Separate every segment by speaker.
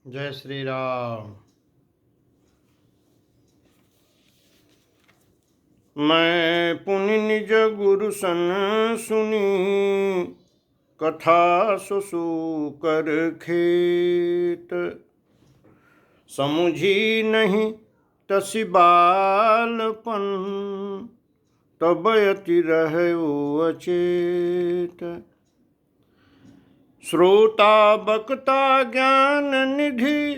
Speaker 1: जय श्री राम। मैं पुनि निज गुरु सन सुनी, कथा सुसु कर खेत। समुझी नहीं तसि बालपन, तब यति रहयो अचेत। श्रोता बक्ता ज्ञान निधि,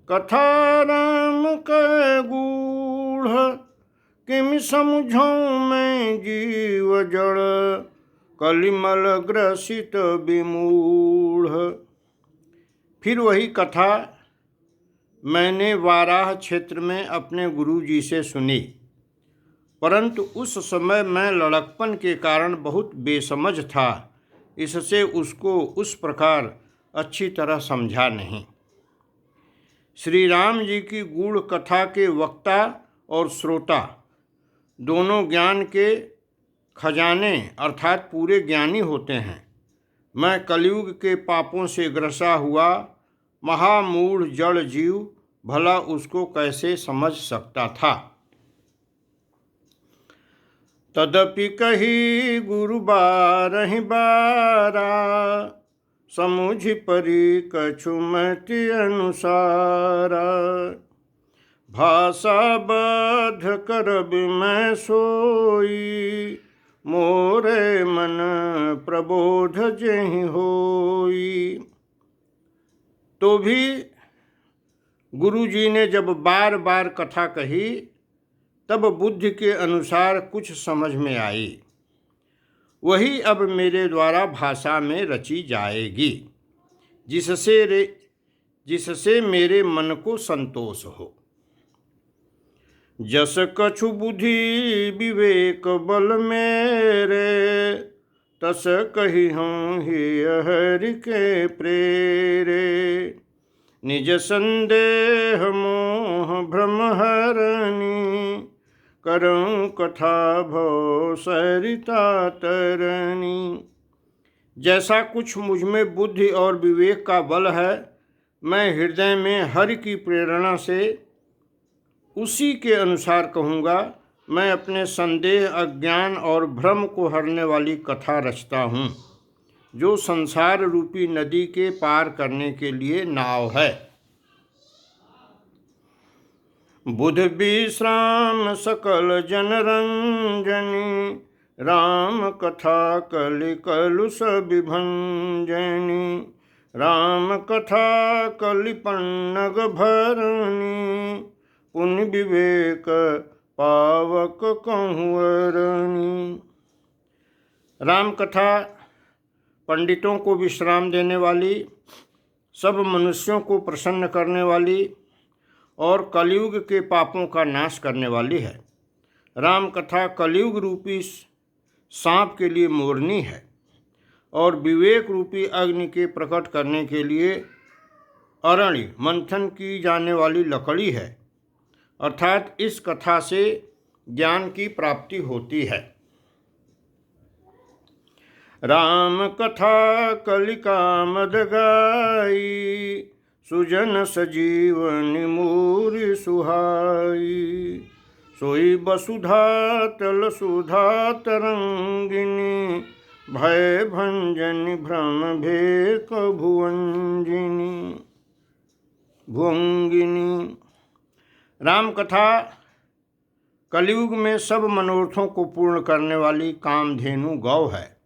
Speaker 1: कथा राम कै गूढ़। किम समझौं मैं जीव जड़, कलिमल ग्रसित विमूढ़। फिर वही कथा मैंने वाराह क्षेत्र में अपने गुरुजी से सुनी, परंतु उस समय मैं लड़कपन के कारण बहुत बेसमझ था, इससे उसको उस प्रकार अच्छी तरह समझा नहीं। श्री राम जी की गूढ़ कथा के वक्ता और श्रोता दोनों ज्ञान के खजाने अर्थात पूरे ज्ञानी होते हैं। मैं कलयुग के पापों से ग्रसा हुआ महामूढ़ जड़ जीव भला उसको कैसे समझ सकता था। तदपि कही गुरु बारहि बारा, समुझि परि कछु मति अनुसारा। भाषा बद्ध करब मैं सोई, मोरे मन प्रबोध जेहि होई। तो भी गुरुजी ने जब बार बार कथा कही, तब बुद्धि के अनुसार कुछ समझ में आई। वही अब मेरे द्वारा भाषा में रची जाएगी, जिससे मेरे मन को संतोष हो। जस कछु बुद्धि विवेक बल मेरे, तस कही हूँ ही हरि के प्रेरे। निज संदेह मोह भ्रम हरनी, करऊँ कथा भव सरिता तरनी। जैसा कुछ मुझ में बुद्धि और विवेक का बल है, मैं हृदय में हरि की प्रेरणा से उसी के अनुसार कहूँगा। मैं अपने संदेह, अज्ञान और भ्रम को हरने वाली कथा रचता हूँ, जो संसार रूपी नदी के पार करने के लिए नाव है। बुध विश्राम सकल जन रंजनी, राम कथा कलि कलुष विभंजनी। राम कथा कलि पन्नग भरनी, पुण्य विवेक पावक कहूँरनी। राम कथा पंडितों को विश्राम देने वाली, सब मनुष्यों को प्रसन्न करने वाली और कलयुग के पापों का नाश करने वाली है। राम कथा कलयुग रूपी सांप के लिए मोरनी है और विवेक रूपी अग्नि के प्रकट करने के लिए अरण्य मंथन की जाने वाली लकड़ी है। अर्थात इस कथा से ज्ञान की प्राप्ति होती है। राम कथा कलिकामद गाई, सुजन सजीवनि मूरि सुहाई। सोई वसुधा तल सुधा तरंगिनी, भय भंजनि भ्रम भेक भुवंगिनी। राम कथा कलयुग में सब मनोरथों को पूर्ण करने वाली कामधेनु गौ है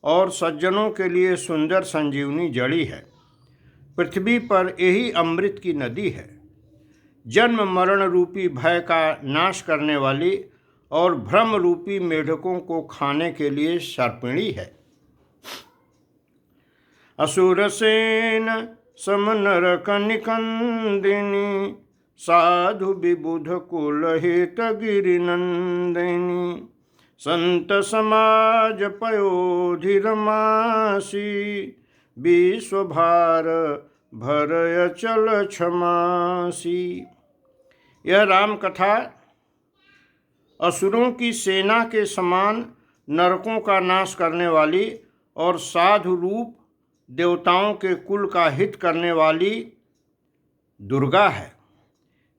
Speaker 1: और सज्जनों के लिए सुंदर संजीवनी जड़ी है। पृथ्वी पर यही अमृत की नदी है। जन्म मरण रूपी भय का नाश करने वाली और भ्रम रूपी मेढकों को खाने के लिए सर्पिणी है। असुर सेन सम नरक निकंदिनी, साधु विबुध कुल हित गिरि नंदिनी। संत समाज पयोधिर मासी, विश्वभार भरय चल क्षमासी। यह राम कथा असुरों की सेना के समान नरकों का नाश करने वाली और साधु रूप देवताओं के कुल का हित करने वाली दुर्गा है।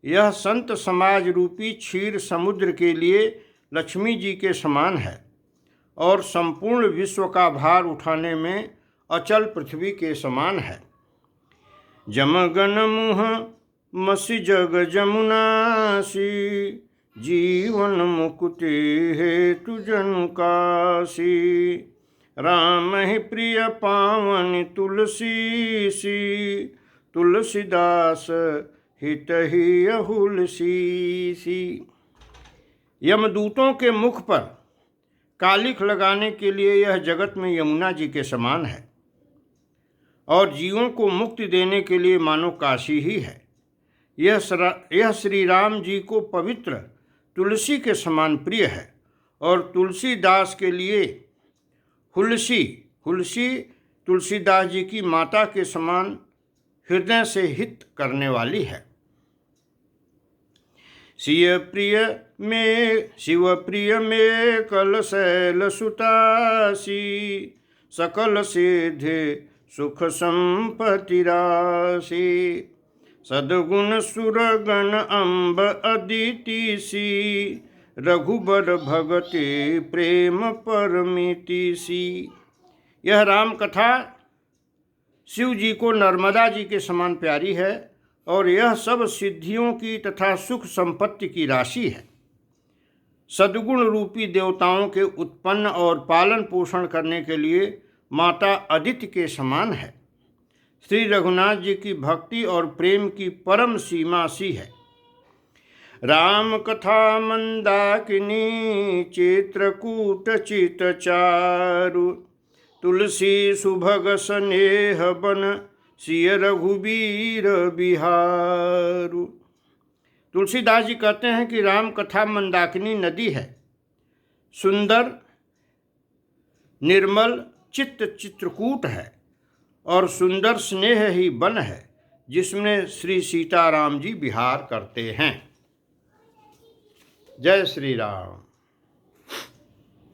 Speaker 1: यह संत समाज रूपी क्षीर समुद्र के लिए लक्ष्मी जी के समान है और संपूर्ण विश्व का भार उठाने में अचल पृथ्वी के समान है। जमगन मुह मसी जग जमुनासी, जीवन मुक्ति हेतु जन काशी। राम ही प्रिय पावन तुलसी सी, तुलसीदास हित ही अहुलसी सी। यमदूतों के मुख पर कालिख लगाने के लिए यह जगत में यमुना जी के समान है और जीवों को मुक्ति देने के लिए मानो काशी ही है। यह श्री राम जी को पवित्र तुलसी के समान प्रिय है और तुलसीदास के लिए हुलसी तुलसीदास जी की माता के समान हृदय से हित करने वाली है। शिव प्रिय में कल शैल सुतासी, सकल सिद्धि सुख संपत्ति राशि। सद्गुण सुरगण अम्ब अदिति सी, रघुबर भगति प्रेम परमिति सी। यह राम कथा शिव जी को नर्मदा जी के समान प्यारी है और यह सब सिद्धियों की तथा सुख संपत्ति की राशि है। सद्गुण रूपी देवताओं के उत्पन्न और पालन पोषण करने के लिए माता अदिति के समान है। श्री रघुनाथ जी की भक्ति और प्रेम की परम सीमा सी है। राम कथा मंदाकिनी, चित्रकूट चित चारु। तुलसी सुभग स्नेह बन, सिय रघुबीर बिहारु। तुलसीदास जी कहते हैं कि राम कथा मंदाकिनी नदी है, सुंदर निर्मल चित्त चित्रकूट है और सुंदर स्नेह ही वन है जिसमें श्री सीताराम जी विहार करते हैं। जय श्री राम।